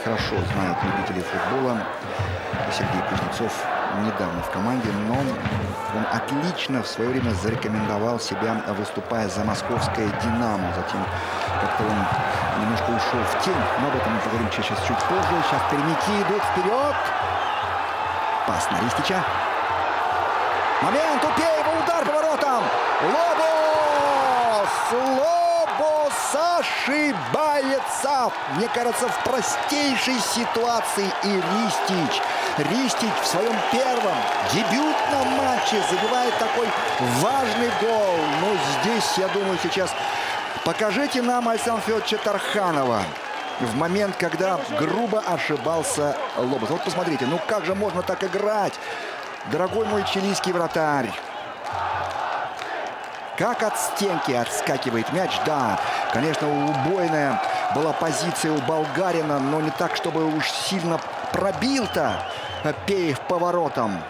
хорошо знают любители футбола. Сергей Кузнецов недавно в команде, но он отлично в свое время зарекомендовал себя, выступая за московское «Динамо». Затем как-то он немножко ушел в тень, но об этом мы поговорим сейчас чуть позже. Сейчас перемики идут вперед. Пас на Ристича. Момент, Тупеева, удар по воротам. Лобос ошибается. Мне кажется, в простейшей ситуации и Ристич в своем первом дебютном матче забивает такой важный гол. Но здесь, я думаю, сейчас покажите нам Александра Федоровича Тарханова в момент, когда грубо ошибался Лобос. Вот посмотрите, ну как же можно так играть, дорогой мой чилийский вратарь. Как от стенки отскакивает мяч. Да, конечно, убойная была позиция у болгарина, но не так, чтобы уж сильно пробил-то Пеев поворотом.